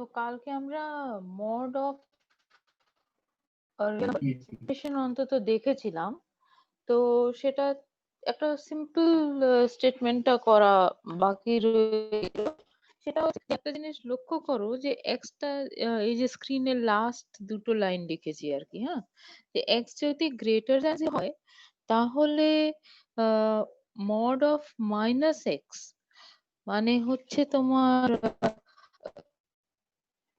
তো কালকে আমরা মড অফ রিয়েলাইজেশন অন্তত দেখেছিলাম। তো সেটা একটা সিম্পল স্টেটমেন্টটা করা বাকি রইল। সেটা হচ্ছে একটা জিনিস লক্ষ্য করো যে এক্সটা এই যে স্ক্রিনের লাস্ট দুটো লাইন লিখেছি আর কি, হ্যাঁ, যে এক্স যদি গ্রেটার দ্যান হয় তাহলে মড অফ মাইনাস এক্স মানে হচ্ছে তোমার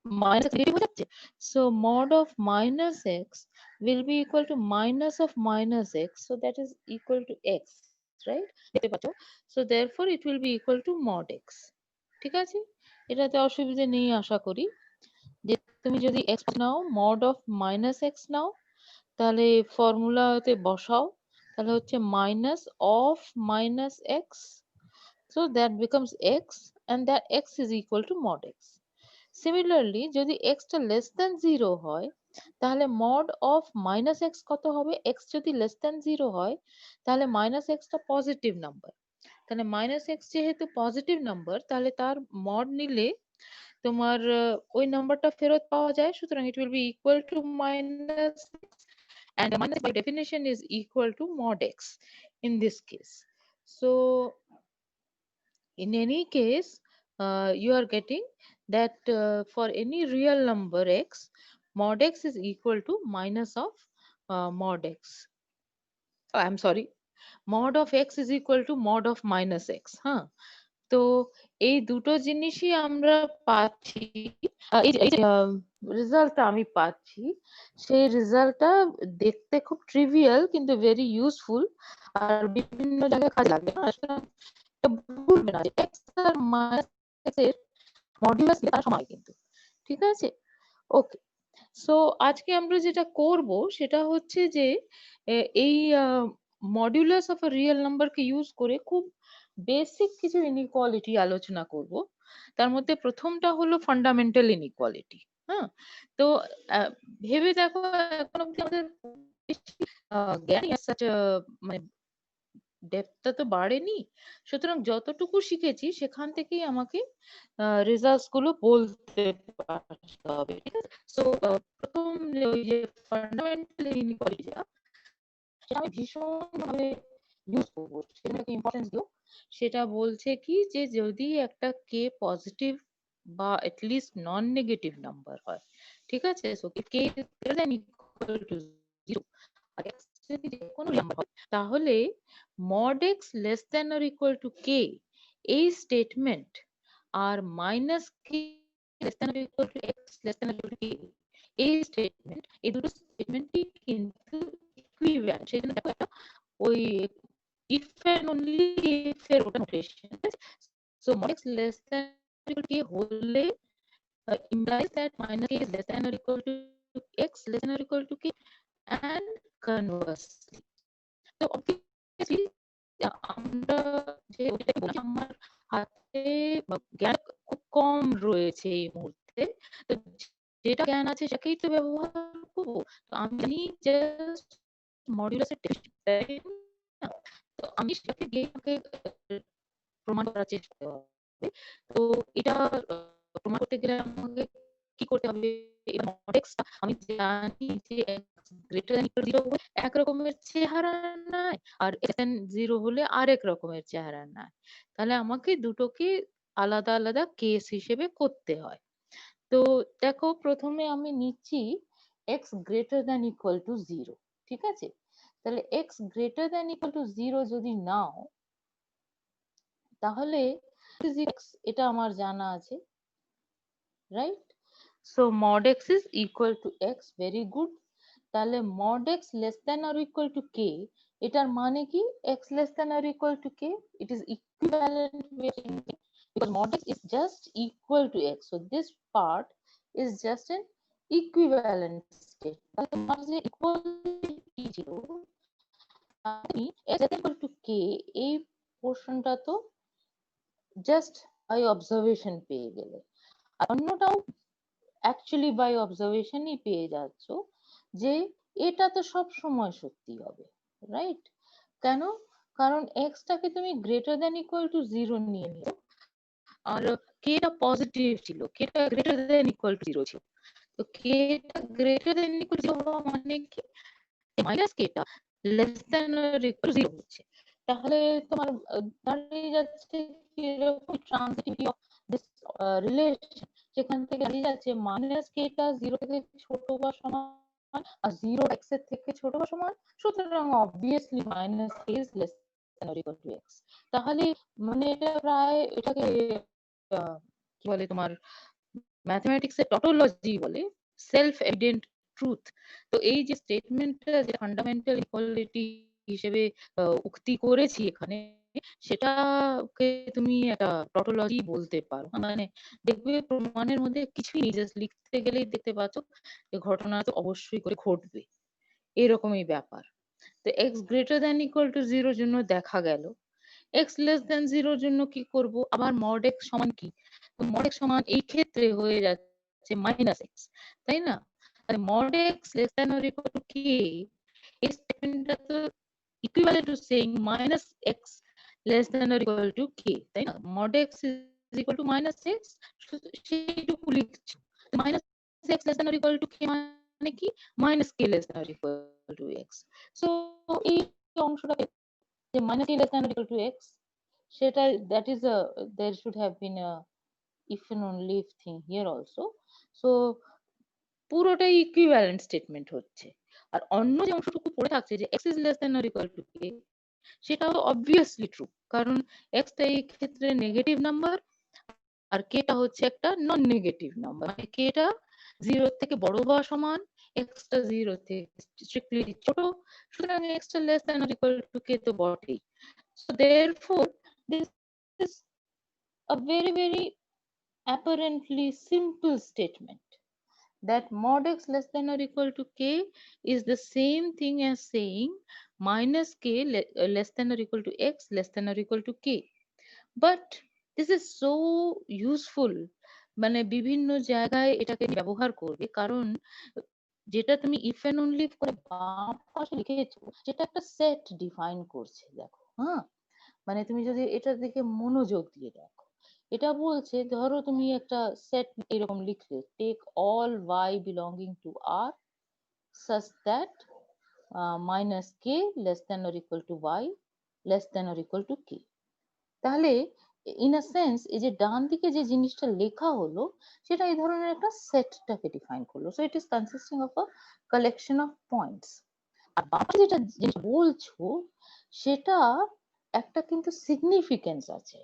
মাইনাস নেগেটিভ হয়ে যাচ্ছে। So mod of minus x will be equal to minus of minus x, so that is equal to x, right? দেখতে পাচ্ছ, so therefore it will be equal to mod x। ঠিক আছে, এটাতে অসুবিধা নেই আশা করি। যে তুমি যদি x now, mod of minus x নাও, তাহলে ফর্মুলাতে বসাও, তাহলে হচ্ছে minus of minus x, so that becomes x, and that x is equal to mod x। Similarly যদি x টা লেস দ্যান 0 হয় তাহলে মড অফ মাইনাস এক্স কত হবে? x যদি লেস দ্যান 0 হয় তাহলে মাইনাস এক্স টা পজিটিভ নাম্বার, তাহলে মাইনাস এক্স যেহেতু পজিটিভ নাম্বার তাহলে তার মড নিলে তোমার ওই নাম্বারটা ফেরত পাওয়া যায়, সুতরাং it will be equal to minus and minus by definition is equal to mod x in this case. So in any case you are getting that for any real number x, mod x is equal to minus of mod x. I'm sorry, mod of x is equal to mod of minus x, হ্যাঁ। তো এই দুটো জিনিসই আমরা পাচ্ছি, এই রেজাল্টটা আমি পাচ্ছি, সেই রেজাল্টটা দেখতে খুব ট্রিভিয়াল কিন্তু ভেরি ইউজফুল আর বিভিন্ন জায়গায় কাজে লাগবে না। ভুলবে না যে x আর মাইনাস এর মডুলাস তার সমান কিন্তু, ঠিক আছে? ওকে, সো আজকে আমরা যেটা করব সেটা হচ্ছে যে এই মডুলাস অফ আ রিয়েল নাম্বারকে ইউজ করে খুব বেসিক কিছু ইনইকুয়ালিটি আলোচনা করব। তার মধ্যে প্রথমটা হলো ফান্ডামেন্টাল ইনইকুয়ালিটি, হ্যাঁ। তো ভেবে দেখো এখন অব্দি আমাদের জ্ঞান মানে ডেপথটা তো বাড়েনি, সুতরাং যতটুকু শিখেছি সেখান থেকেই আমাকে রেজাল্টস গুলো বলতে পারতে হবে, ঠিক আছে? সো প্রথম ওই যে ফান্ডামেন্টাল ইনইকুয়ালিটি সেটা আমি ভীষণভাবে ইউজ করবো, সেটাকে ইম্পর্টেন্স দিও। সেটা বলছে কি যে যদি একটা কে পজিটিভ বা এটলিস্ট নন নেগেটিভ নাম্বার হয়, ঠিক আছে, so k greater than equal to 0 আর x যদি যে কোনো নাম্বার হয় তাহলে mod x less than or equal to k এই স্টেটমেন্ট আর minus k less than or equal to x less than or equal to k এই statement, এই দুটো স্টেটমেন্টই কিন্তু ইকুইভ্যালেন্ট। সেজন্য দেখো একটা ওই if and only if এর ওটা notation, so mod x less than or equal to k হলে implies that minus k is less than or equal to x less than or equal to k and conversely। তো obviously আমরা যে ওইটাকে বলি আমার হাতে জ্ঞান খুব কম রয়েছে এই মুহূর্তে, তো যেটা জ্ঞান আছে সেটাকেই তো ব্যবহার করবো। তো আমি জানি জাস্ট মডুলাসের ডেফিনিশন, তাই না? তো আমি সেটাকে দিয়ে আমাকে প্রমাণ করার চেষ্টা করতে হবে। তো এটা প্রমাণ করতে গেলে আমাকে কি করতে হবে? mod x টা আমি জানি যে x greater than equal to 0 হলে এক রকমের চেহারা নেয় আর less than 0 হলে আরেক রকমের চেহারা নেয়। তাহলে আমাকে দুটোকে আলাদা আলাদা কেস হিসেবে করতে হয়। তো দেখো প্রথমে আমি নিচ্ছি x greater than equal to 0, ঠিক আছে? তাহলে x greater than equal to 0 যদি নাও তাহলে এটা আমার জানা আছে, right? So mod x is equal to x, very good। তাহলে mod x less than or equal to k এটার মানে কি? x less than or equal to k, it is equivalent because mod x is just equal to x, so this part is just an equivalent state। তাহলে তোমার যে equality ছিল আমি x less than or equal to k এই পোর্শনটা তো just by observation পেয়ে গেলে, আর অন্যটাও অ্যাকচুয়ালি বাই অবজারভেশনই পেয়ে যাচ্ছ যে এটা তো সব সময় সত্যি হবে, রাইট? কেন? কারণ এক্সটাকে তুমি গ্রেটার দ্যান ইকুয়াল টু 0 নিয়ে নিও, আর k টা পজিটিভ ছিল, k টা গ্রেটার দেন ইকুয়াল টু 0 ছিল। তো k টা গ্রেটার দেন ইকুয়াল টু 0 হওয়া মানে কি, মাইনাস k টা less than or equal to 0 হচ্ছে। তাহলে তোমার দাঁড়িয়ে যাচ্ছে কি এরকম ট্রানজিটিভিটি অফ দিস রিলেশন, সেখান থেকে দাঁড়িয়ে যাচ্ছে মাইনাস k টা 0 থেকে ছোট বা সমান আর 0 x এর থেকে ছোট বা সমান, সুতরাং obviously minus k is less than or equal two x। তাহলে মানে এটা প্রায় এটাকে কি বলে তোমার ম্যাথমেটিক্সের টটোলজি বলে, সেলফ এভিডেন্ট ট্রুথ। তো এই যে স্টেটমেন্টটা যে ফান্ডামেন্টাল ইকুয়ালিটি হিসেবে উক্তি করেছি এখানে, সেটাকে তুমি একটা টটোলজি বলতে পারো। মানে দেখবে প্রমাণের মধ্যে কিছুই নেই, জাস্ট লিখতে গেলেই দেখতে পাচ্ছ যে ঘটনা তো অবশ্যই করে ঘটবে, এরকমই ব্যাপার। তো x greater than equal to 0 জন্য দেখা গেল। এক্স লেস দেন 0 জন্য কি করব, আবার মড এক্স সমান কি, তো মড এক্স সমান এই ক্ষেত্রে হয়ে যাচ্ছে মাইনাস এক্স, তাই না? তাহলে mod x less than or equal two কি, এই স্টেটমেন্টটা তো equivalent to saying minus x less than or equal two কি, তাই না? Mod x is equal two minus x, সেইটুকু লিখছো। Minus x less than or equal two কি মানে কি, minus k less than or equal to x. So এই অংশটাকে যে minus k less than or equal to x, সেটা that is a, there should have been a if and only if thing here also. So পুরোটাই equivalent statement হচ্ছে। আর অন্য যে অংশটুকু পড়ে থাকছে যে x is less than or equal to k, সেটাও অবভিয়াসলি ট্রু, কারণ x টা এই ক্ষেত্রে নেগেটিভ নাম্বার আর k টা হচ্ছে একটা নন নেগেটিভ নাম্বার, মানে k টা 0 থেকে বড় বা সমান, x টা 0 থেকে স্ট্রিক্টলি ছোট, সুতরাং x টা less than or equal to k তো বটেই। So therefore this is a very very apparently simple statement, that mod x less than or equal to k is the same thing as saying minus k less than or equal to x less than or equal to k. But this is so useful, মানে বিভিন্ন জায়গায় এটাকে ব্যবহার করবে, কারণ যেটা তুমি if and only করে বাম পাশে লিখেছো সেটা একটা সেট ডিফাইন করছে, দেখো হ্যাঁ, মানে তুমি যদি এটার দিকে মনোযোগ দিয়ে দেখো, এটা বলছে ধরো তুমি একটা সেট এরকম লিখলে, take all y belonging to r such that minus k less than or equal to y less than or equal to k। তাহলে ইন আ সেন্স এই যে ডান দিকে যে জিনিসটা লেখা হলো সেটা এই ধরনের একটা সেটটাকে ডিফাইন করলো। So it is consisting of a collection of points. আর বাকি যেটা জিনিস বলছো সেটা একটা কিন্তু সিগনিফিকেন্স আছে।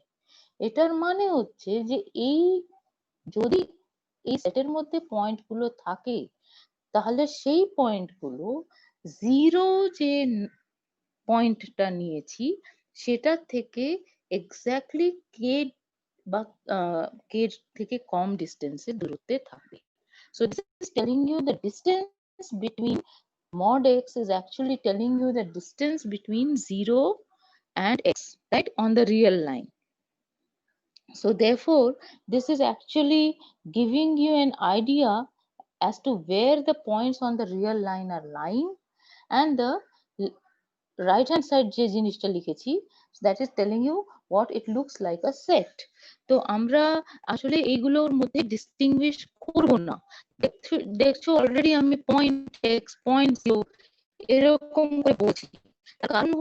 এটার মানে হচ্ছে যে এই যদি এই সেটের মধ্যে পয়েন্ট গুলো থাকে, তাহলে সেই পয়েন্ট গুলো জিরো যে পয়েন্টটা নিয়েছি সেটার থেকে এক্স্যাক্টলি কে বা কে থেকে কম ডিস্টেন্সে দূরত্বে থাকবে। So this is telling you the distance between mod x is actually telling you the distance between 0 and x, right, on the real line. So therefore this is actually giving you an idea as to where the points on the real line are lying, and the right hand side যে জিনিসটা লিখেছি that is telling you what it looks like a set. তো আমরা আসলে এইগুলোর মধ্যে distinguished করব না। দেখছো অলরেডি আমি পয়েন্ট এক্স পয়েন্ট জিরো এরকম করে বলছি, তার কারণ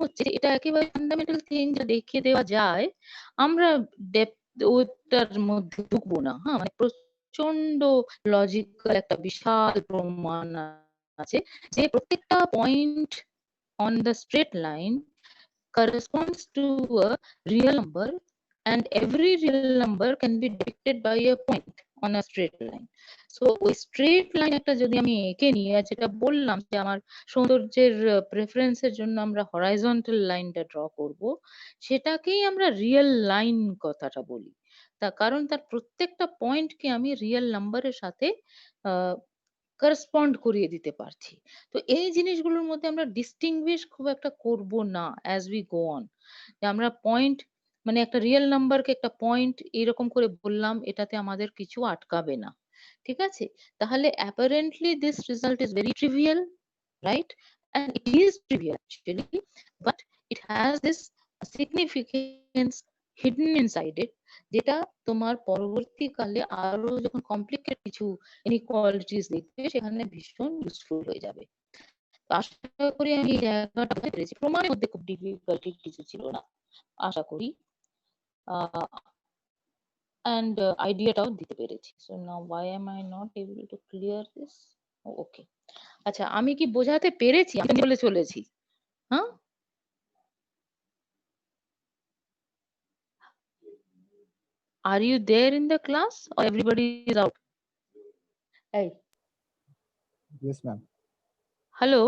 হচ্ছে এটা একেবারে ফান্ডামেন্টাল থিং যা দেখিয়ে দেওয়া যায়, আমরা ডেপথ ওটার মধ্যে ঢুকবো না। হ্যাঁ, মানে প্রচন্ড লজিক্যাল একটা বিশাল প্রমাণ আছে যে প্রত্যেকটা point on the straight line corresponds to a real number, and every real number can be depicted by a point on a straight line. So ওই straight line একটা যদি আমি এঁকে নিই, আর যেটা বললাম যে আমার সৌন্দর্যের প্রেফারেন্সের জন্য আমরা হরাইজন্টাল লাইনটা ড্র করব, সেটাকেই আমরা রিয়েল লাইন কথাটা বলি। তার কারণ তার প্রত্যেকটা পয়েন্টকে আমি রিয়েল নাম্বারের সাথে করসপন্ড করিয়ে দিতে পারছি। তো এই জিনিসগুলোর মধ্যে আমরা ডিস্টিংগুইশ খুব একটা করব না অ্যাজ উই গো অন। যে আমরা পয়েন্ট মানে একটা রিয়েল নাম্বারকে একটা পয়েন্ট এরকম করে বললাম, এটাতে আমাদের কিছু আটকাবে না। ঠিক আছে? তাহলে apparently this result is very trivial, right? And it is trivial actually, but it has this significance hidden inside it, যেটা তোমার পরবর্তীকালে আরো যখন কমপ্লিকেট কিছু ইনইকুয়ালিটিস দেখবে সেখানে ভীষণ ইউজফুল হয়ে যাবে। আশা করি আমি এই জায়গাটা বুঝতে পেরেছি। প্রমাণের মধ্যে খুব ডিফিকাল্টি কিছু ছিল না আশা করি, and আইডিয়াটাও দিতে পেরেছি। So now why am I not able to clear this? ওকে, আচ্ছা আমি কি বোঝাতে পেরেছি? আমি বলে চলেছি, হ্যাঁ? Are you there in the class or everybody is out? Hey, Yes, ma'am. Hello,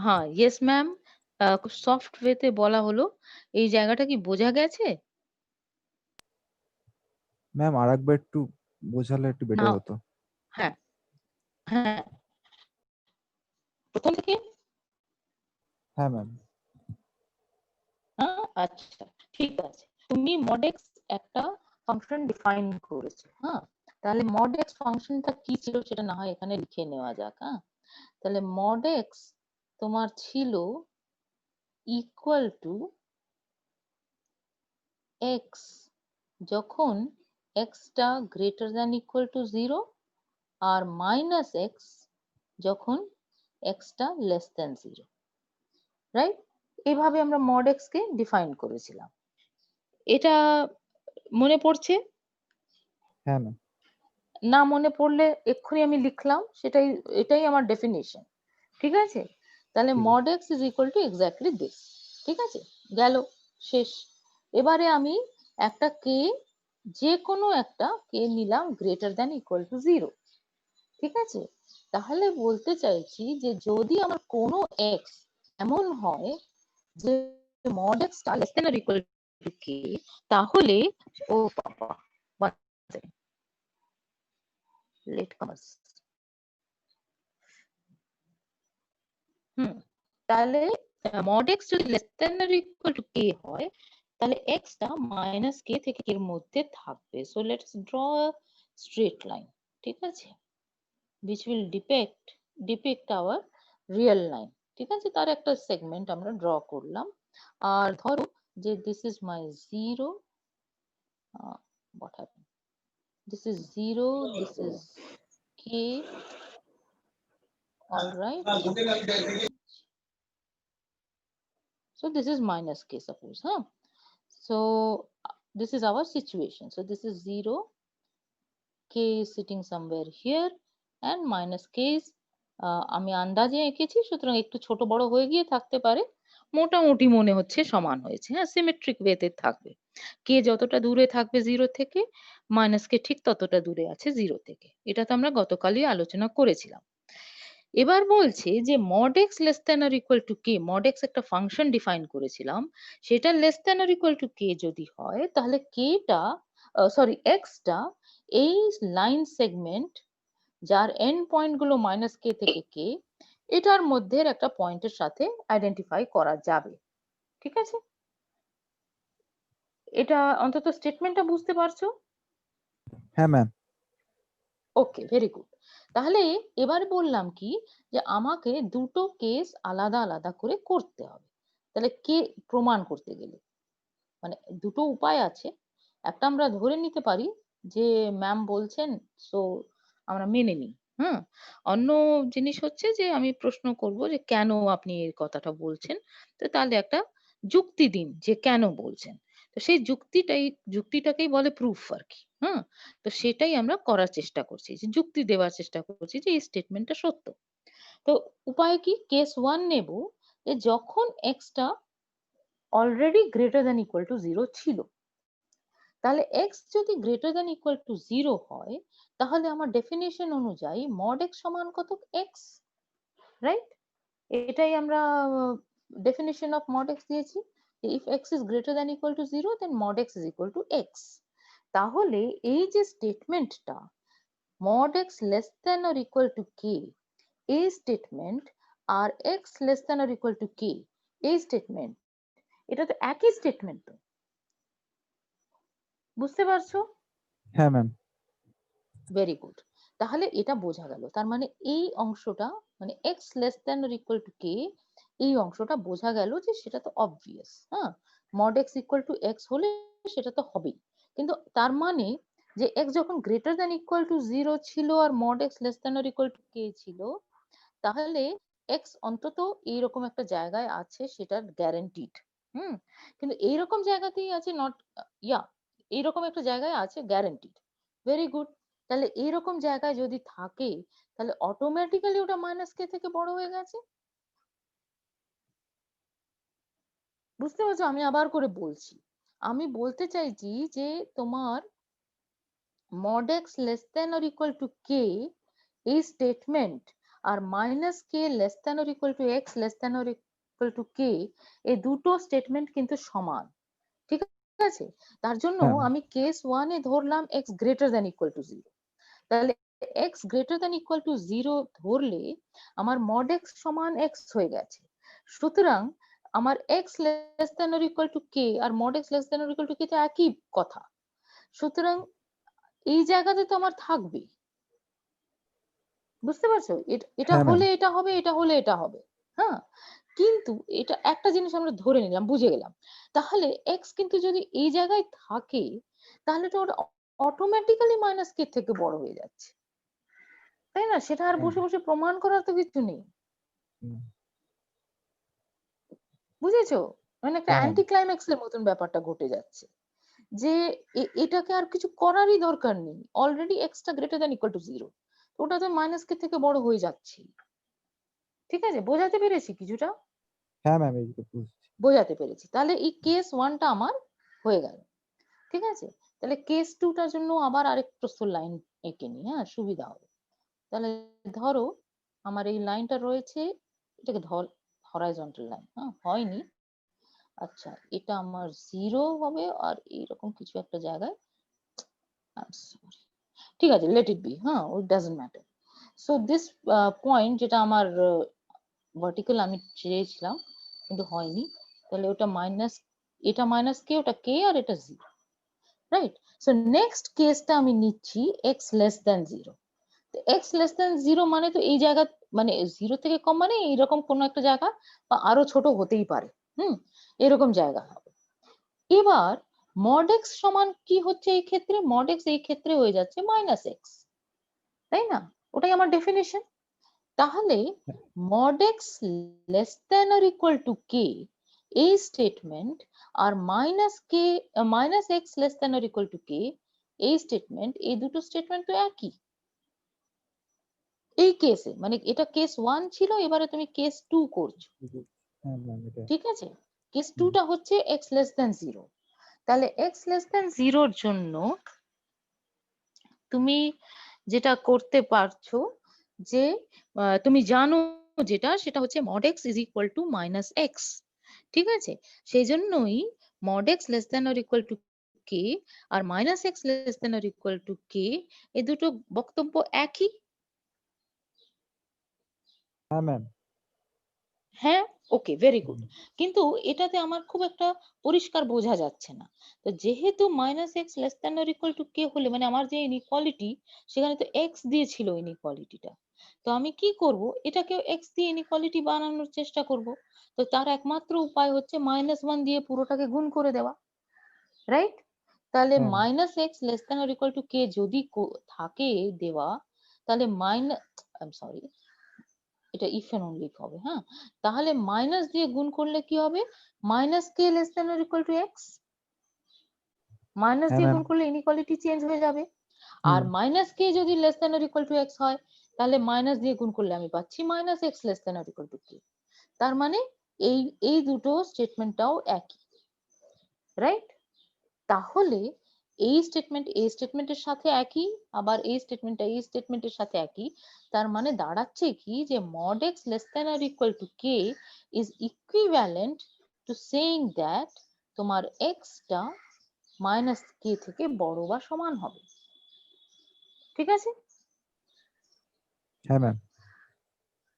হ্যাঁ, ইয়েস ম্যাম, খুব সফট ওয়েতে বলা হলো। এই জায়গাটা কি বোঝা গেছে? ম্যাম আরেকবার একটু বোঝালে একটু না, বেটার হতো। হ্যাঁ হ্যাঁ, প্রথম থেকে। হ্যাঁ ম্যাম। হ্যাঁ, আচ্ছা ঠিক আছে। তুমি মডেক্স একটা ফাংশন ডিফাইন করেছো, হ্যাঁ? তাহলে মডেক্স ফাংশনটা কি ছিল সেটা না হয় এখানে লিখে নেওয়া যাক, হ্যাঁ? তাহলে মডেক্স তোমার ছিল ইকুয়াল টু এক্স যখন এক্সটা গ্রেটার দ্যান ইকুয়াল টু 0 আর মাইনাস এক্স যখন এক্সটা লেস দ্যান 0, রাইট? এইভাবে আমরা মডেক্স কে ডিফাইন করেছিলাম। এটা মনে পড়ছে? হ্যাঁ ম্যাম। না মনে পড়লে এক্ষুনি আমি লিখলাম, এটাই আমার ডেফিনিশন, ঠিক আছে? তাহলে ঠিক আছে। mod x is equal to exactly this, ঠিক আছে? গেল, শেষ। এবারে আমি একটা কে, যে কোনো একটা কে নিলাম গ্রেটার দ্যান ইকুয়াল টু 0, ঠিক আছে? তাহলে বলতে চাইছি যে যদি আমার কোনো x এমন হয় যে mod x টা less than or equal to k, তাহলে ও বাবা, one second, latecomers, তাহলে mod x যদি less than or equal to k হয় তাহলে x টা মাইনাস k থেকে k এর মধ্যে থাকবে। So let's draw a straight line, ঠিক আছে? which will depict our real line, ঠিক আছে? তার একটা সেগমেন্ট আমরা ড্র করলাম। আর ধরো যে this is my 0, what happened, this is 0, this is k, all right, so this is minus k, suppose, huh? So this is our situation. So this is 0, k is sitting somewhere here, and minus k is আমি আন্দাজে এঁকেছি, সুতরাং একটু ছোট বড় হয়ে গিয়ে থাকতে পারে, মোটামুটি মনে হচ্ছে সমান হয়েছে, হ্যাঁ? সিমেট্রিক ওয়েতে থাকবে। কে যতটা দূরে থাকবে 0 থেকে, মাইনাস কে ঠিক ততটা দূরে আছে 0 থেকে। এটা তো আমরা গতকালই আলোচনা করেছিলাম। এবার বলছে যে mod x less than or equal to k, mod x একটা ফাংশন ডিফাইন করেছিলাম, সেটা less than or equal to k যদি হয় তাহলে k টা, সরি x টা এই লাইন সেগমেন্ট যার এন্ড পয়েন্ট গুলো মাইনাস কে থেকে কে, এটার মধ্যে একটা পয়েন্টের সাথে আইডেন্টিফাই করা যাবে, ঠিক আছে? এটা অন্তত স্টেটমেন্টটা বুঝতে পারছো? হ্যাঁ ম্যাম। Okay, very good. তাহলে এবার বললাম কি যে আমাকে দুটো কেস আলাদা আলাদা করে করতে হবে। তাহলে কে প্রমাণ করতে গেলে মানে দুটো উপায় আছে। একটা আমরা ধরে নিতে পারি যে ম্যাম বলছেন, সো আমরা মেনে নিই, হুম? অন্য জিনিস হচ্ছে যে আমি প্রশ্ন করব যে কেন আপনি এই কথাটা বলছেন, তো তাহলে একটা যুক্তি দিন যে কেন বলছেন। তো সেই যুক্তিটাকেই বলে প্রুফ আর কি, হুম? তো সেটাই আমরা করার চেষ্টা করছি, যে যুক্তি দেওয়ার চেষ্টা করছি যে এই স্টেটমেন্টটা সত্য। তো উপায় কি? কেস 1 নেব, যে যখন extra already greater than equal to 0 ছিল, তাহলে x যদি গ্রেটার দ্যান ইকুয়াল টু 0 হয় তাহলে আমার ডেফিনিশন অনুযায়ী mod x সমান কত? x, right? এটাই আমরা ডেফিনিশন অফ mod x দিয়েছি, যে if x is greater than equal to 0 then mod x is equal to x। তাহলে এই যে স্টেটমেন্টটা mod x less than or equal to k, এই স্টেটমেন্ট আর x less than or equal to k, এই statement, এটা তো একই স্টেটমেন্ট, তো বুঝতে পারছো? হ্যাঁ ম্যাম। Very good. তাহলে এটা বোঝা গেল, তার মানে এই অংশটা মানে x less than or equal to k, এই অংশটা বোঝা গেল যে সেটা তো অবভিয়াস, হ্যাঁ? mod x equal to x হলে সেটা তো হবেই, কিন্তু তার মানে যে x যখন গ্রেটার দ্যান ইকুয়াল টু 0 ছিল আর mod x less than or equal to k ছিল, তাহলে x অন্তত এইরকম একটা জায়গায় আছে, সেটা গ্যারান্টিড। কিন্তু এইরকম জায়গাতেই আছে, নট ইয়া এইরকম একটা জায়গায় আছে গ্যারান্টিড। Very good. তাহলে এইরকম জায়গায় যদি থাকে, তাহলে অটোমেটিক্যালি ওটা মাইনাস কে থেকে বড় হয়ে গেছে। বুঝতে পারছো? আমি আবার করে বলছি, আমি বলতে চাইছি যে তোমার mod x less than or equal to k এই স্টেটমেন্ট আর minus k less than or equal to x less than or equal to k এই দুটো স্টেটমেন্ট কিন্তু সমান, ঠিক আছে? তার জন্য হ্যাঁ ম্যাম। আমি কেস 1 এ ধরলাম x greater than equal to 0। তাহলে x greater than equal to 0 ধরলে আমার mod x সমান x হয়ে গেছে। সুতরাং আমার x less than or equal to k আর mod x less than or equal to k তো একই কথা। সুতরাং এই জায়গাতে তো আমার থাকবে। বুঝতে পারছো? এটা হ্যাঁ ম্যাম। হলে এটা হবে, এটা হলে এটা হবে। হ্যাঁ, কিন্তু এটা একটা জিনিস আমরা ধরে নিলাম, বুঝে গেলাম। তাহলে এক্স কিন্তু যদি এই জায়গায় থাকে, তাহলে তো ওটা অটোমেটিক্যালি মাইনাস কে থেকে বড় হয়ে যাচ্ছে, তাই না? সেটা আর হ্যাঁ বসে বসে প্রমাণ করার তো কিছু নেই। ম্যাম। বুঝেছো? মানে একটা হ্যাঁ ম্যাম। অ্যান্টি ক্লাইম্যাক্স এর মতন ব্যাপারটা ঘটে যাচ্ছে, যে এটাকে আর কিছু করারই দরকার নেই। Already extra greater than equal to 0, ওটা তো মাইনাস কে থেকে বড় হয়ে যাচ্ছে। ঠিক আছে, বোঝাতে পেরেছি কিছুটা? হ্যাঁ ম্যাম, এই তো বুঝছি। বোঝাতে পেরেছি। তাহলে এই কেস 1টা আমার হয়ে গেল। ঠিক আছে, তাহলে কেস 2টার জন্য আবার আরেক প্রস্তর লাইন এঁকে নি, হ্যাঁ, সুবিধা হবে। তাহলে ধরো আমার এই লাইনটা রয়েছে, এটাকে হরাইজন্টাল লাইন, হ্যাঁ, হয়নি। আচ্ছা, এটা আমার 0 হবে আর এইরকম কিছু একটা জায়গায়, সরি, ঠিক আছে, লেট ইট বি, হ্যাঁ, it doesn't matter. So this point যেটা আমার ভার্টিক্যাল আমি চেয়েছিলাম কিন্তু হয়নি, তাহলে ওটা মাইনাস, এটা মাইনাস কে, ওটা কে, আর এটা 0, রাইট? সো নেক্সট কেসটা আমি নিচ্ছি x less than 0। x less than 0 মানে তো এই জায়গা, মানে 0 থেকে কম মানে এইরকম কোন একটা জায়গা, বা আরো ছোট হতেই পারে। এরকম জায়গা হবে। এবার mod x সমান কি হচ্ছে এই ক্ষেত্রে? mod x এই ক্ষেত্রে হয়ে যাচ্ছে মাইনাস এক্স, তাই না? ওটাই আমার ডেফিনিশন। তাহলে mod x less than or equal to k এই স্টেটমেন্ট আর মাইনাস x less than or equal to k এই স্টেটমেন্ট, এই দুটো স্টেটমেন্ট তো একই এই কেসে। মানে এটা কেস 1 ছিল, এবারে তুমি কেস 2 করছো। হ্যাঁ ম্যাম, এটা। ঠিক আছে, কেস হুম। 2টা হচ্ছে x less than 0। তাহলে x less than 0 এর জন্য তুমি যেটা করতে পারছো, যে তুমি জানো যেটা, সেটা হচ্ছে mod x is equal to minus x। ঠিক আছে, সেই জন্যই mod x less than or equal to k R minus x less than or equal to k এই দুটো বক্তব্য একই। হ্যাঁ ম্যাম। হ্যাঁ, ওকে, ভেরি গুড। হুম। কিন্তু এটাতে আমার খুব একটা পরিষ্কার বোঝা যাচ্ছে না। তো যেহেতু minus x less than or equal to k হলে, মানে আমার যে ইনইকুয়ালিটি, সেখানে তো এক্স দিয়েছিল ইনইকুয়ালিটিটা। তো আমি কি করব, এটাকেও এক্স দিয়ে ইনইকুয়ালিটি বানানোর চেষ্টা করব। তো তার একমাত্র উপায় হচ্ছে -1 দিয়ে পুরোটাকে গুণ করে দেওয়া, রাইট? তাহলে হ্যাঁ ma'am. Minus x less than or equal to k যদি থাকে দেওয়া, তাহলে সরি, এটা ইফ এন্ড অনলি হবে, হ্যাঁ। তাহলে মাইনাস দিয়ে গুণ করলে কি হবে? Minus k less than or equal to x, minus হ্যাঁ দিয়ে ম্যাম। গুণ করলে ইনইকুয়ালিটি চেঞ্জ হয়ে যাবে। আর হুম। মাইনাস কে যদি less than or equal to x হয়, তাহলে মাইনাস দিয়ে গুণ করলে আমি পাচ্ছি minus x less than or equal to k. তার মানে এই এই দুটো স্টেটমেন্টটাও একই, রাইট? তাহলে এই স্টেটমেন্টের সাথে একই, আবার এই স্টেটমেন্টের সাথে একই। তার মানে দাঁড়াচ্ছে কি, যে mod x less than or equal to k is equivalent to saying that তোমার x টা মাইনাস k থেকে বড় বা সমান হবে। ঠিক আছে, হ্যাঁ ম্যাম।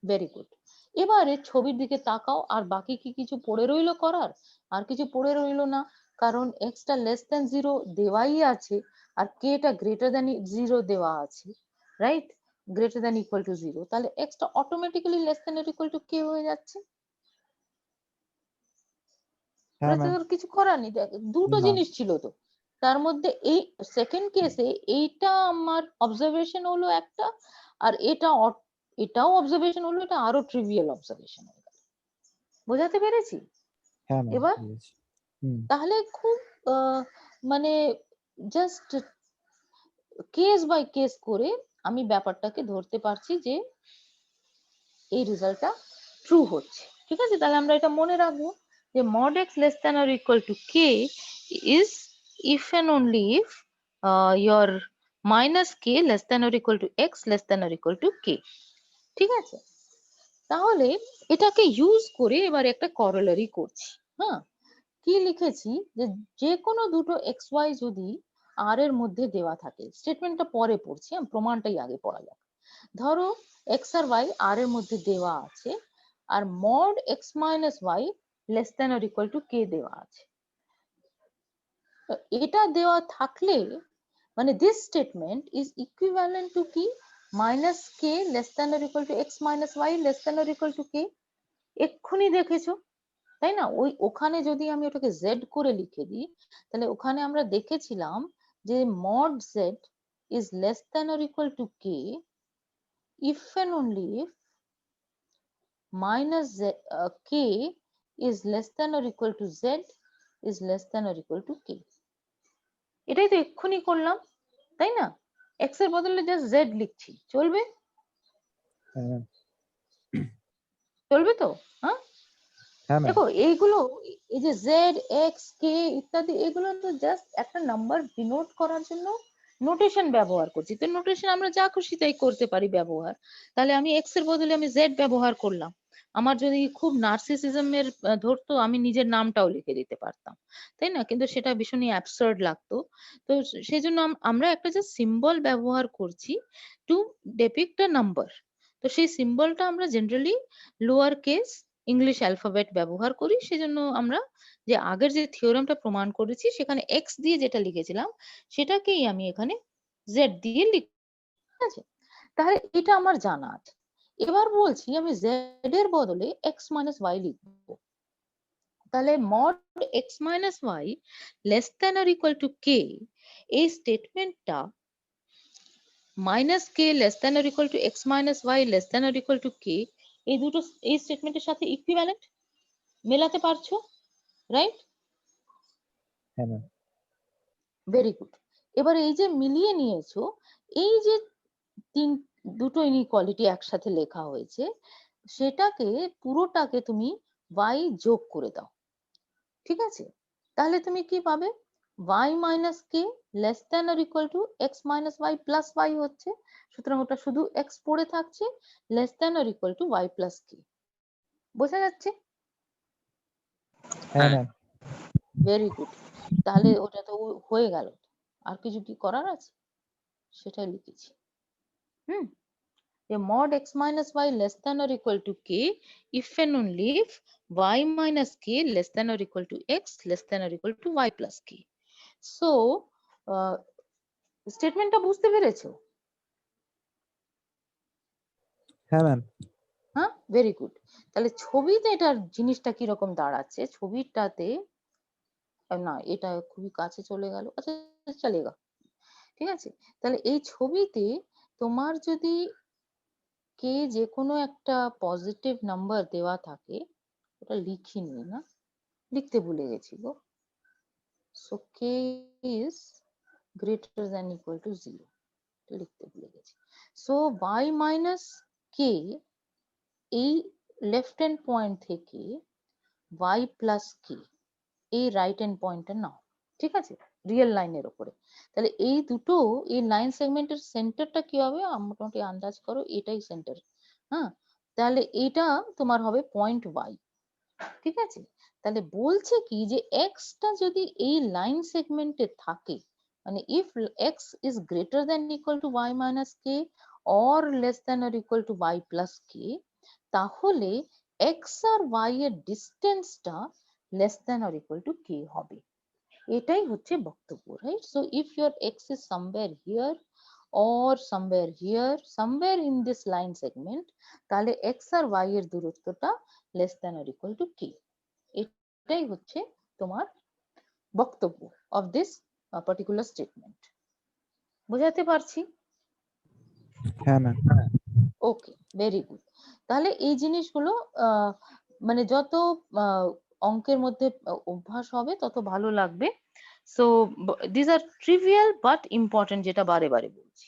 Very good. এবারে ছবির দিকে তাকাও, আর বাকি কি কিছু পড়ে রইলো করার? আর কিছু পড়ে রইলো না, কারণ এক্স টা লেস দ্যান 0 দেওয়াই আছে, আর কে টা গ্রেটার দ্যান 0 দেওয়া আছে, right? Greater than equal to 0, তাহলে এক্স টা automatically less than equal to k হয়ে যাচ্ছে। হ্যাঁ ওটা ম্যাম। তোর কিছু করার নেই, দেখ দুটো না। জিনিস ছিল তো, তার মধ্যে এই সেকেন্ড কেসে এইটা আমার অবজারভেশন হলো একটা, আর এটাও অবজারভেশন হলো, এটা আরো ট্রিভিয়াল অবজারভেশন হয়ে গেল। বোঝাতে পেরেছি? হ্যাঁ ম্যাম, এবার ঠিক আছে। হুম। তাহলে খুব মানে জাস্ট কেস বাই কেস করে আমি ব্যাপারটাকে ধরতে পারছি যে এই রেজাল্টটা ট্রু হচ্ছে। ঠিক আছে, তাহলে আমরা এটা মনে রাখবো যে mod x less than or equal to k is if and only if your minus k less than or equal to x less than or equal to k। ঠিক আছে, তাহলে এটাকে ইউজ করে এবার একটা করোলারি করছি। হ্যাঁ, কি লিখেছি যে যে কোনো দুটো এক্স ওয়াই যদি আর এর মধ্যে দেওয়া থাকে, স্টেটমেন্টটা পরে পড়ছি, প্রমাণটাই আগে পড়া যাক। ধরো এক্স আর ওয়াই আর এর মধ্যে দেওয়া আছে, আর mod x minus y less than or equal to k দেওয়া আছে। তো এটা দেওয়া থাকলে মানে this statement is equivalent to কি, minus k less than or equal to x minus y less than or equal to k. এক্ষুনি দেখেছো তাই না? ওখানে যদি আমি ওটাকে জেড করে লিখে দিই, তাহলে ওখানে আমরা দেখেছিলাম যে mod Z is less than or equal to K if and only if minus k is less than or equal to z is less than or equal to k। এটাই তো এক্ষুনি করলাম, তাই না? x এর বদলে জাস্ট z লিখছি, চলবে? হ্যাঁ ম্যাম। চলবে তো? হ্যাঁ, হ্যাঁ ম্যাম। দেখো এইগুলো, এই যে জেড এক্স কে ইত্যাদি, এগুলো তো জাস্ট একটা নাম্বার ডিনোট করার জন্য নোটেশন ব্যবহার করছি। তো নোটেশন আমরা যা খুশি তাই করতে পারি ব্যবহার। তাহলে আমি এক্স এর বদলে আমি জেড ব্যবহার করলাম। আমার যদি খুব নার্সিসিজমের ধরতো, আমি নিজের নামটাও লিখে দিতে পারতাম, তাই না? কিন্তু সেটা ভীষণই অ্যাবসার্ড লাগতো। তো সেই জন্য আমরা একটা যে সিম্বল ব্যবহার করছি টু ডেপিক্ট আ নাম্বার। তো সেই সিম্বলটা আমরা generally lower case English alphabet ব্যবহার করি। সেজন্য আমরা যে আগের যে থিওরেমটা প্রমাণ করেছি সেখানে এক্স দিয়ে যেটা লিখেছিলাম সেটাকেই আমি এখানে জেড দিয়ে লিখি। ঠিক আছে, তাহলে এটা আমার জানা আছে। এবার বলছি আমি জেড এর বদলে এক্স মাইনাস ওয়াই লিখবো। তাহলে mod x minus y less than or equal to k, এই স্টেটমেন্টটা minus k less than or equal to x minus y less than or equal to k, এই দুটো এই স্টেটমেন্টের সাথে ইকুইভ্যালেন্ট, মেলাতে পারছো? রাইট? হ্যাঁ ম্যাম। Very good. এবার এই যে মিলিয়ে নিয়েছো, এই যে দুটো ইনইকুয়ালিটি একসাথে লেখা হয়েছে, সেটাকে পুরোটাকে তুমি y যোগ করে দাও। ঠিক আছে, তাহলে তুমি কি পাবে? y minus k less than or equal to x minus y plus y হচ্ছে, সুতরাং ওটা শুধু x পড়ে থাকছে, less than or equal to y plus k. বোঝা যাচ্ছে? হ্যাঁ ম্যাম। Very good. তাহলে ওটা তো হয়ে গেল, আর কিছু কি করার আছে? সেটাই লিখেছি। হুম, a mod x minus y less than or equal to k if and only if y minus k less than or equal to x less than or equal to y plus k। So স্টেটমেন্টটা বুঝতে পেরেছো? হ্যাঁ ma'am. হ্যাঁ, very good. তাহলে ছবিতে এটার জিনিসটা কিরকম দাঁড়াচ্ছে, ছবিটাতে না এটা খুবই কাছে চলে গেল, আচ্ছা চলেগা। ঠিক আছে, তাহলে এই ছবিতে তোমার যদি কে যে কোনো একটা পজিটিভ নাম্বার দেওয়া থাকে, ওটা লিখিনি না, লিখতে ভুলে গেছি গো। So k is greater than equal to 0, লিখতে ভুলে গেছি। সো y মাইনাস কে, এই লেফট হ্যান্ড পয়েন্ট থেকে y প্লাস কে, এই রাইট হ্যান্ড পয়েন্টটা নাও। ঠিক আছে, রিয়েল লাইনের উপরে। তাহলে এই দুটো, এই লাইন সেগমেন্টের সেন্টারটা কি হবে মোটামুটি আন্দাজ করো, এটাই সেন্টার। হ্যাঁ, তাহলে এটা তোমার হবে পয়েন্ট y। ঠিক আছে, তাহলে বলছে কি যে এক্সটা যদি এই লাইন সেগমেন্টে থাকে, মানে if x is greater than equal to y minus k or less than or equal to y plus k, তাহলে এক্স আর ওয়াই এর ডিস্টেন্সটা less than or equal to k হবে। এটাই হচ্ছে বক্তব্য, right? So if your x is somewhere here or somewhere in this line segment, তাহলে x আর y এর দূরত্বটা less than or equal to k। এটাই হচ্ছে তোমার বক্তব্য of this particular statement. বোঝাতে পারছি? হ্যাঁ ম্যাম। Okay, very good. তাহলে এই জিনিসগুলো মানে যত অঙ্কের মধ্যে অভ্যাস হবে তত ভালো লাগবে। So this are trivial but important, যেটা বারে বারে বলছি।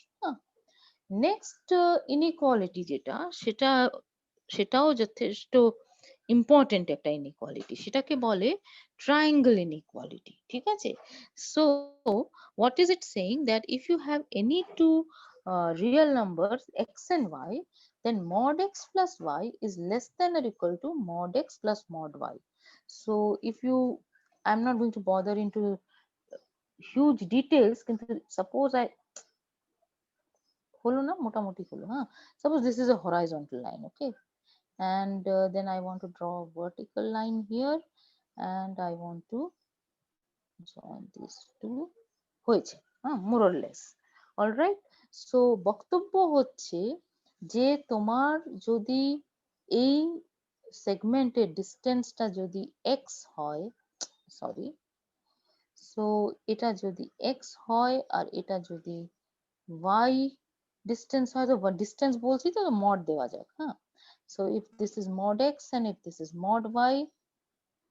নেক্সট ইনইকুয়ালিটি যেটা, সেটাও যথেষ্ট ইম্পর্টেন্ট একটা ইনইকুয়ালিটি, সেটাকে বলে ট্রায়াঙ্গেল ইনইকুয়ালিটি। ঠিক আছে? So what is it saying? That if you have any two real numbers x and y, then mod x plus y is less than or equal to mod x plus mod y. So if you, I'm not going to bother into huge details, কিন্তু suppose I হলো না, মোটামুটি হলো। হ্যাঁ, suppose this is a horizontal line, okay, and then I want to draw a vertical line here and I want to join these two, হয়েছে, হ্যাঁ, more or less, all right. So বক্তব্য হচ্ছে যে তোমার যদি এই সেগমেন্টের ডিস্টেন্সটা যদি x হয়, সরি, সো এটা যদি x হয় আর এটা যদি y ডিস্টেন্স হয়, তো ডিস্টেন্স বলছি তো মড দেওয়া যাক। হ্যাঁ, so if this is mod x and if this is mod y,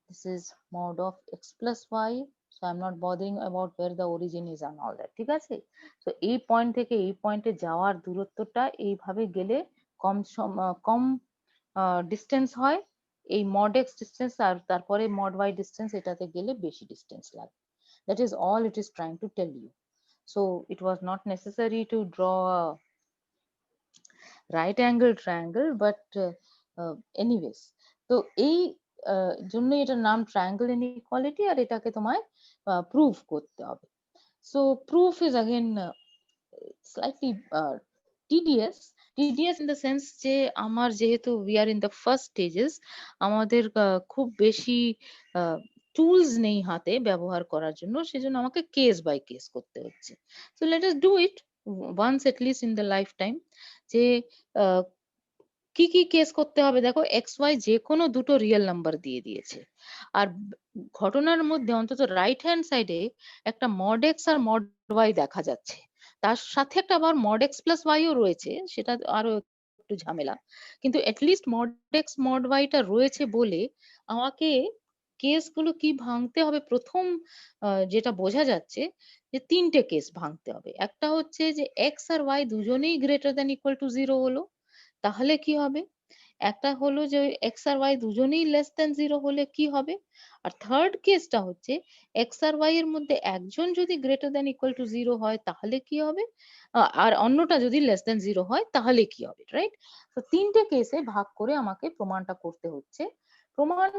this is mod of x plus y, so I'm not bothering about where the origin is and all that. ঠিক আছে? so এই point থেকে এই পয়েন্টে যাওয়ার দূরত্বটা এইভাবে গেলে কম ডিস্টেন্স হয়, এই mod x ডিস্টেন্স, আর তারপরে mod y ডিস্টেন্স, এটাতে গেলে বেশি ডিস্টেন্স লাগে। that is all it is trying to tell you. So it was not necessary to draw a right angle triangle, but anyways, তো এই জন্য এটার নাম ট্রায়াঙ্গেল ইনইকুয়ালিটি, আর এটাকে তোমায় প্রুভ করতে হবে। So proof is again slightly tedious in the sense যে আমার যেহেতু we are in the first stages, আমাদের খুব বেশি টুলস নেই হাতে ব্যবহার করার জন্য, সেজন্য আমাকে কেস বাই কেস করতে হচ্ছে। So let us do it once at least in the lifetime, যে কি কি কেস করতে হবে। দেখো, এক্স ওয়াই যে কোনো দুটো রিয়েল নাম্বার দিয়ে দিয়েছে, আর ঘটনার মধ্যে অন্তত রাইট হ্যান্ড সাইডে একটা মড এক্স আর মড ওয়াই দেখা যাচ্ছে, তার সাথে একটা আবার মড এক্স প্লাস ওয়াইও রয়েছে, সেটা আরো একটু ঝামেলা, কিন্তু এটলিস্ট মড এক্স মড ওয়াইটা রয়েছে বলে আমাকে কেসগুলো কি ভাঙতে হবে। প্রথম যেটা বোঝা যাচ্ছে যে তিনটে কেস ভাঙতে হবে। একটা হচ্ছে যে এক্স আর ওয়াই দুজনেই greater than equal to zero হলো, তাহলে কি হবে। একটা হলো যে এক্স আর ওয়াই দুজনেই লেস দেন জিরো হলে কি হবে। আর থার্ড কেসটা হচ্ছে এক্স আর ওয়াই এর মধ্যে একজন যদি greater than equal to zero হয় তাহলে কি হবে, আর অন্যটা যদি লেস দেন জিরো হয় তাহলে কি হবে, রাইট। তো তিনটে কেসে ভাগ করে আমাকে প্রমাণটা করতে হচ্ছে। প্রমাণ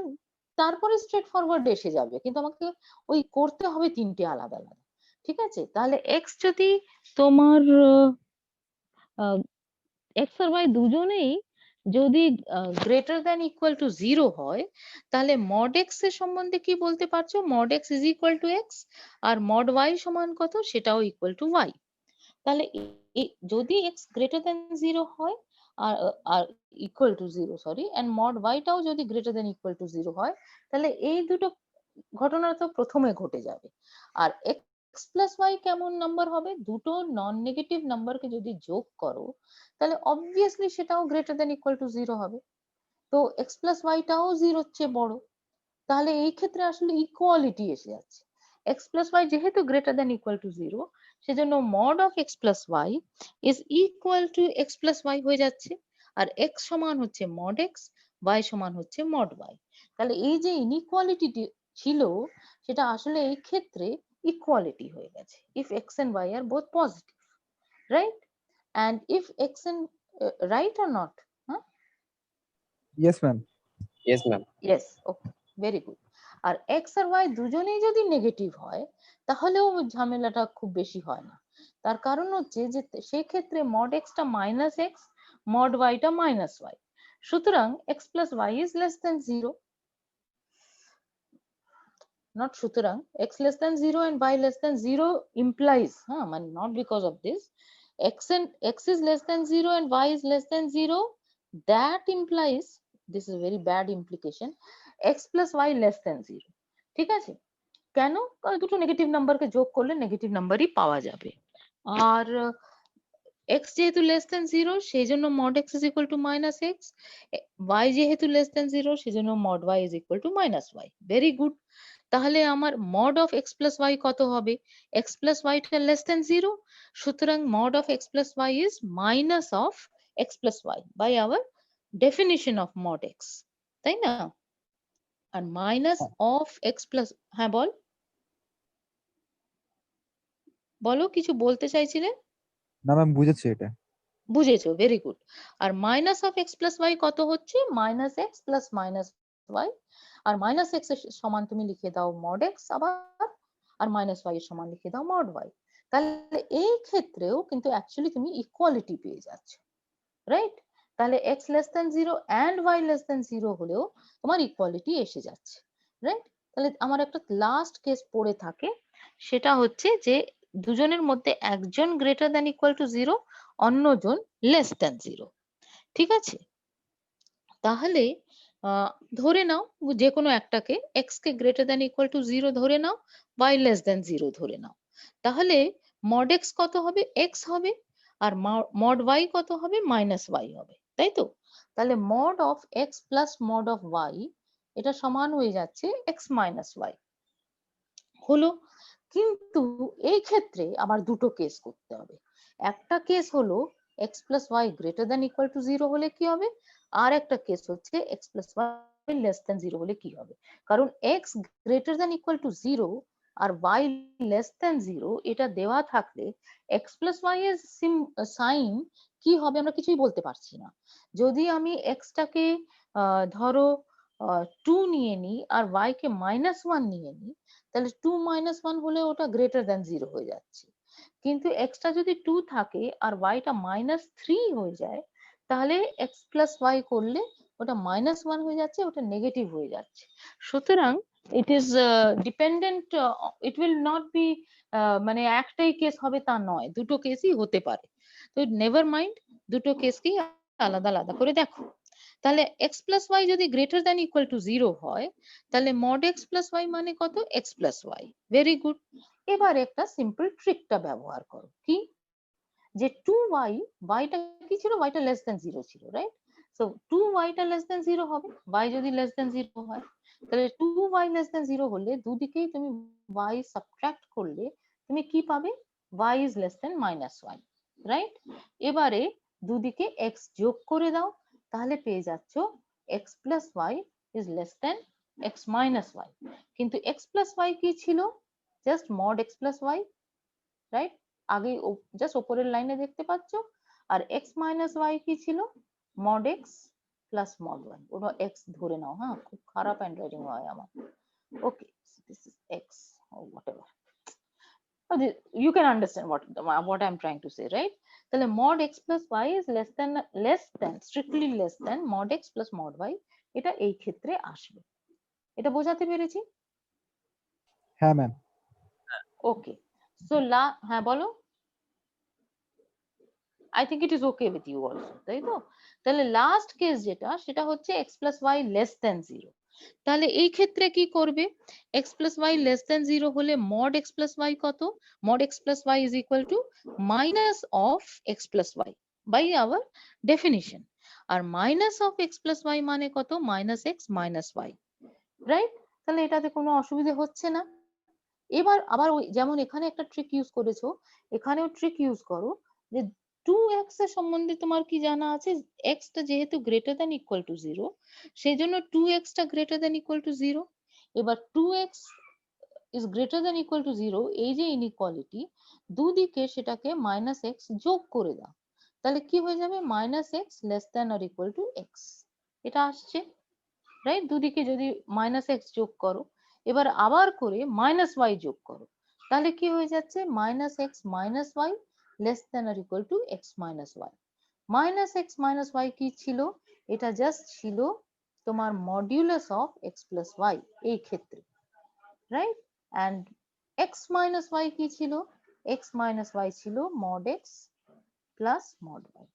তারপরে স্ট্রেট ফরওয়ার্ড এসে যাবে, কিন্তু আমাকে ওই করতে হবে তিনটে আলাদা আলাদা। ঠিক আছে? তাহলে এক্স যদি তোমার এক্স আর ওয়াই দুজনেই যদি greater than equal to zero হয়, তাহলে মড এক্স এর সম্বন্ধে কি বলতে পারছো, mod x is equal to x, আর মড ওয়াই সমান কত, সেটাও ইকুয়াল টু ওয়াই। তাহলে যদি এক্স গ্রেটার দ্যান জিরো হয় আর আর equal to zero, sorry, and mod ওয়াইটাও যদি greater than equal to zero হয়, তাহলে এই দুটো ঘটনা তো প্রথমে ঘটে যাবে। আর এক্স প্লাস ওয়াই কেমন নাম্বার হবে, দুটো নন নেগেটিভ নাম্বারকে যদি যোগ করো তাহলে অবভিয়াসলি সেটাও greater than equal to zero হবে। তো এক্স প্লাস ওয়াইটাও জিরোর চেয়ে বড়, তাহলে এই ক্ষেত্রে আসলে ইকুয়ালিটি এসে যাচ্ছে। এক্স প্লাস ওয়াই যেহেতু greater than equal to zero, সেজন্য mod of x plus y is equal to x plus y হয়ে যাচ্ছে, আর এক্স সমান হচ্ছে মড এক্স, ওয়াই সমান হচ্ছে মড ওয়াই। তাহলে এই যে ইনইকুয়ালিটি ছিল সেটা আসলে এই ক্ষেত্রে ইকুয়ালিটি হয়ে গেছে, if x and y are both positive, right, and if x and right or not, huh? Yes ma'am. Yes, ma'am. yes, okay, very good. আর x আর y দুজনেই যদি নেগেটিভ হয় তাহলেও ঝামেলাটা খুব বেশি হয় না। তার কারণ হচ্ছে যে সেই ক্ষেত্রে মড x টা মাইনাস এক্স, মড y টা মাইনাস ওয়াই, সুতরাং x plus y is less than 0, not সুতরাং x less than 0 and y less than 0 implies, মানে not because of this, x is less than 0 and y is less than 0, that implies, this is a very bad implication, x plus y less than 0. ঠিক আছে? কেন? কারণ দুটো negative নাম্বারকে যোগ করলে negative নাম্বারই পাওয়া যাবে। আর x যেহেতু লেস দেন 0 সেই জন্য mod x is equal to minus x, y যেহেতু লেস দেন 0 সেজন্য mod y is equal to minus y। Very good. তাহলে আমার mod of x plus y কত হবে? x plus y টা লেস দেন 0, সুতরাং mod of x plus y is minus of x plus y by our definition of mod x, তাই না? আর minus of x plus, হ্যাঁ বলো কিছু বলতে চাইছিলে? না ম্যাম, বুঝেছি এটা। বুঝেছো, ভেরি গুড। আর minus of x plus y কত হচ্ছে? Minus x plus minus y. আর মাইনাস এক্স এর সমান তুমি লিখে দাও মড এক্স আবার, আর মাইনাস ওয়াই এর সমান লিখে দাও মড ওয়াই। তাহলে এই ক্ষেত্রেও কিন্তু অ্যাকচুয়ালি তুমি ইকুয়ালিটি পেয়ে যাচ্ছ, রাইট? তাহলে x less than 0 and y less than 0 হলেও তোমার ইকুয়ালিটি এসে যাচ্ছে, রাইট? তাহলে আমার একটা লাস্ট কেস পড়ে থাকে, সেটা হচ্ছে যে দুজনের মধ্যে একজন গ্রেটার দ্যান ইকুয়াল টু 0, অন্যজন লেস দ্যান 0। ঠিক আছে? তাহলে ধরে নাও যে কোনো একটাকে, x K greater than equal to 0 ধরে নাও, ওয়াই লেস দ্যান 0 ধরে নাও। তাহলে মড এক্স কত হবে? এক্স হবে। আর মড ওয়াই কত হবে? মাইনাস ওয়াই হবে, তাই তো? তাহলে mod of x plus mod of y এটা সমান হয়ে যাচ্ছে এক্স মাইনাস ওয়াই হলো। কিন্তু এই ক্ষেত্রে আবার দুটো কেস করতে হবে। একটা কেস হলো x plus y greater than equal to 0 হলে কি হবে, আর একটা কেস হচ্ছে x plus y less than 0 হলে কি হবে। কারণ x greater than equal to 0 আর ওয়াই লেস দ্যান 0 এটা দেওয়া থাকলে এক্স প্লাস ওয়াই এর সাইন কি হবে আমরা কিছুই বলতে পারছি না। যদি আমি এক্সটাকে ধরো 2 নিয়ে নিই আর ওয়াই কে -1 নিয়ে নিই, তাহলে 2 - 1 হলে ওটা গ্রেটার দ্যান 0 হয়ে যাচ্ছে। কিন্তু এক্সটা যদি 2 থাকে আর ওয়াইটা -3 হয়ে যায়, তাহলে এক্স প্লাস ওয়াই করলে ওটা -1 হয়ে যাচ্ছে, ওটা নেগেটিভ হয়ে যাচ্ছে। সুতরাং it is dependent, it will not be, মানে একটাই কেস হবে তা নয়, দুটো কেসই হতে পারে। তো নেভার মাইন্ড, দুটো কেসকেই আলাদা আলাদা করে দেখো। তাহলে এক্স প্লাস ওয়াই যদি গ্রেটার দ্যান ইকুয়াল টু 0 হয়, তাহলে মড এক্স প্লাস ওয়াই মানে কত? X plus y. Very good. এবার একটা সিম্পল ট্রিকটা ব্যবহার করো, কি? যে 2y, ওয়াইটা কি ছিল? ওয়াইটা লেস দেন 0 ছিল, রাইট? সো 2yটা লেস দেন 0 হবে, y যদি লেস দেন 0 হয়। তাহলে 2y লেস দেন 0 হলে দুদিকেই তুমি y সাবট্রাক্ট করলে তুমি কি পাবে? y is less then -y, right? এবারে দুদিকে x যোগ করে দাও, তাহলে পেয়ে যাচ্ছ x plus y is less than x minus y. কিন্তু x প্লাস ওয়াই কি ছিল? Just mod x plus y, right? আগে জাস্ট উপরের লাইনে দেখতে পাচ্ছ। আর x মাইনাস ওয়াই কি ছিল? Mod x plus mod y. ওটা x ধরে নাও, হ্যাঁ, খুব খারাপ হ্যান্ডরাইটিং হয় আমার। Okay, this is x or whatever. You can understand what I'm trying to say, right? তাহলে mod x plus y is less than strictly less than mod x plus mod y, এটা এই ক্ষেত্রে আসবে। এটা বোঝাতে পেরেছি? হ্যাঁ ম্যাম। ওকে। So হ্যাঁ বলো। I think it is okay with you also, তাই তো? তাহলে লাস্ট কেস যেটা, সেটা হচ্ছে x plus y less than 0। তাহলে এই ক্ষেত্রে কি করবে? x plus y less than 0 হলে mod x plus y কত? mod x plus y is equal to minus of x plus y by our definition। R minus of x plus y মানে কত? minus x minus y, right? তাহলে এটাতে কোনো অসুবিধা হচ্ছে না। এবার আবার ওই যেমন এখানে একটা ট্রিক ইউজ করেছো, এখানেও ট্রিক ইউজ করো, যে 2x এর সম্বন্ধে তোমার কি জানা আছে? x টা যেহেতু গ্রেটার দ্যান ইকুয়াল টু 0, সেই জন্য 2x টা গ্রেটার দ্যান ইকুয়াল টু 0। এবার 2x is greater than equal to 0, এই যে ইনইকুয়ালিটি, দুদিকে সেটাকে -x যোগ করে দাও, তাহলে কি হয়ে যাবে? -x less than or equal two x, এটা আসছে, রাইট? দুদিকে যদি -x যোগ করো, এবার আবার করে -y যোগ করো, তাহলে কি হয়ে যাচ্ছে? -x - y less than or equal two x - y। -x - y কি ছিল? এটা জাস্ট ছিল তোমার modulus of x plus y এই ক্ষেত্রে, রাইট? এন্ড x - y কি ছিল? x - y ছিল mod x plus mod y।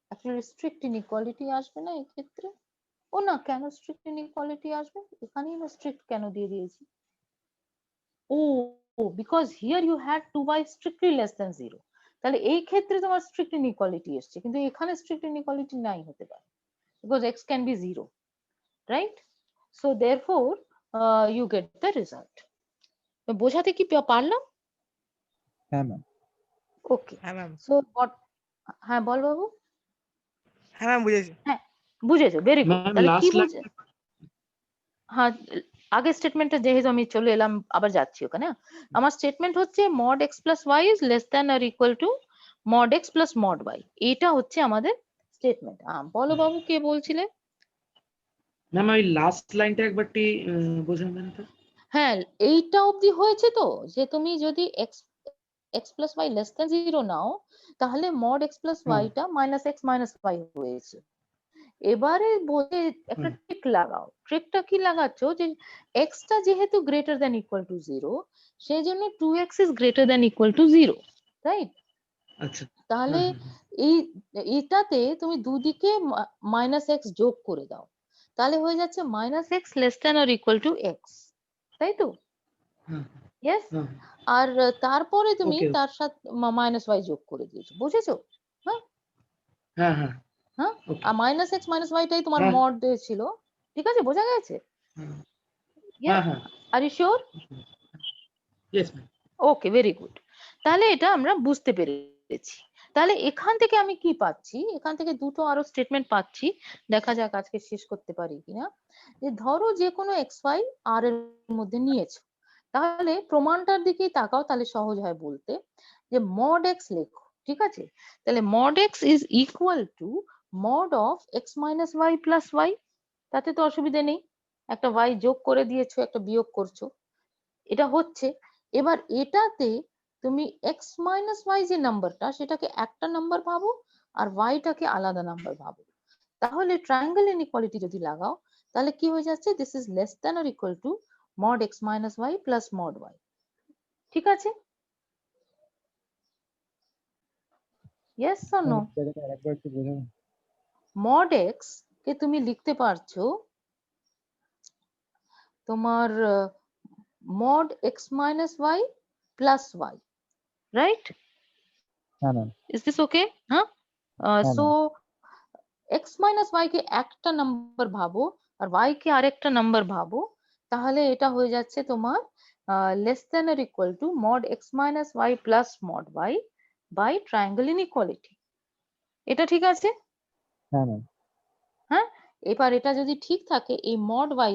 Actually strict inequality আসবে না এই ক্ষেত্রে? ও না, কেন স্ট্রিক্ট ইনইকুয়ালিটি আসবে? এখানেই না স্ট্রিক্ট কেন দিয়ে দিয়েছি? Because here you had 2y strictly less than 0, তাহলে এই ক্ষেত্রে তোমার স্ট্রিক্ট ইনইকুয়ালিটি এসছে, কিন্তু এখানে স্ট্রিক্ট ইনইকুয়ালিটি নাই হতে পারে, because x can be 0, right? So therefore you get the result. বোঝাতে কি পারলাম? হ্যাঁ ম্যাম। ওকে, হ্যাঁ ম্যাম, সো what, হ্যাঁ বল বাবু। হ্যাঁ ম্যাম বুঝেছি। হ্যাঁ বুঝেছো, ভেরি গুড। ম্যাম তাহলে কি লাস্ট বুঝে, হ্যাঁ আগের স্টেটমেন্টটা যেহেতু আমি চলে এলাম আবার যাচ্ছি ওখানে। আমার স্টেটমেন্ট হচ্ছে mod x plus y is less than or equal to mod x plus mod y, এটা হচ্ছে আমাদের স্টেটমেন্ট। বলো বাবু, কে বলছিলে? ম্যাম ওই লাস্ট লাইনটা একবারটি বোঝাবেন তো? হ্যাঁ এইটা অবধি হয়েছে তো, যে তুমি যদি x plus y less than 0 নাও, তাহলে mod x plus y টা minus x minus y হয়েছে। এবারে বলে একটা ট্রিক লাগাও। ট্রিকটা কি লাগাচ্ছ, যে x টা যেহেতু গ্রেটার দ্যান ইকুয়াল টু 0, সেই জন্য 2x is greater than equal to 0, right? আচ্ছা, তাহলে এই এটাতে তুমি দুদিকে মাইনাস এক্স যোগ করে দাও, তাহলে হয়ে যাচ্ছে minus x less than or equal to x, তাই তো? ইয়েস। আর তারপরে তুমি Okay. তার সাথে মাইনাস ওয়াই যোগ করে দিয়েছো, বুঝেছো? হ্যাঁ হ্যাঁ হ্যাঁ হ্যাঁ, Okay. আর মাইনাস এক্স মাইনাস ওয়াইটাই তোমার হ্যাঁ। মড ছিল, ঠিক আছে? বোঝা গেছে? হ্যাঁ হ্যাঁ are you sure? Yes ma'am. Okay, very good. তাহলে এটা আমরা বুঝতে পেরেছি। তাহলে এখান থেকে আমি কি পাচ্ছি, এখান থেকে দুটো আরো স্টেটমেন্ট পাচ্ছি, দেখা যাক আজকে শেষ করতে পারি কিনা। যে ধরো যে কোনো এক্স ওয়াই আর এর মধ্যে নিয়েছো, তাহলে প্রমাণটার দিকে তাকাও, তাহলে সহজ হয় বলতে, যে মড এক্স লেখো, ঠিক আছে? তাহলে mod x is equal to mod of x minus y plus y, তাতে তো অসুবিধা নেই, একটা ওয়াই যোগ করে দিয়েছো, একটা বিয়োগ করছো, এটা হচ্ছে। এবার এটাতে তুমি এক্স মাইনাস ওয়াই যে নাম্বারটা, সেটাকে একটা নাম্বার ভাবো আর ওয়াইটাকে আলাদা নাম্বার ভাবো, তাহলে ট্রায়াঙ্গেল ইনইকুয়ালিটি যদি লাগাও, তাহলে কি হয়ে যাচ্ছে, this is less than or equal to mod x minus y plus mod y, ঠিক আছে? Yes or no? আরেকবার একটু বোঝাবেন? মড এক্স কে তুমি লিখতে পারছো তোমার mod x minus y plus y, right? হ্যাঁ ম্যাম। Is this okay? হ্যাঁ। হ্যাঁ সো এক্স মাইনাস ওয়াই কে একটা নাম্বার ভাবো আর ওয়াই কে আরেকটা নাম্বার ভাবো, তাহলে এটা হয়ে যাচ্ছে তোমার less than or equal to mod x minus y plus mod y by triangle inequality. এটা ঠিক আছে? হ্যাঁ ম্যাম। হ্যাঁ, এবার এটা যদি ঠিক থাকে, এই মড ওয়াই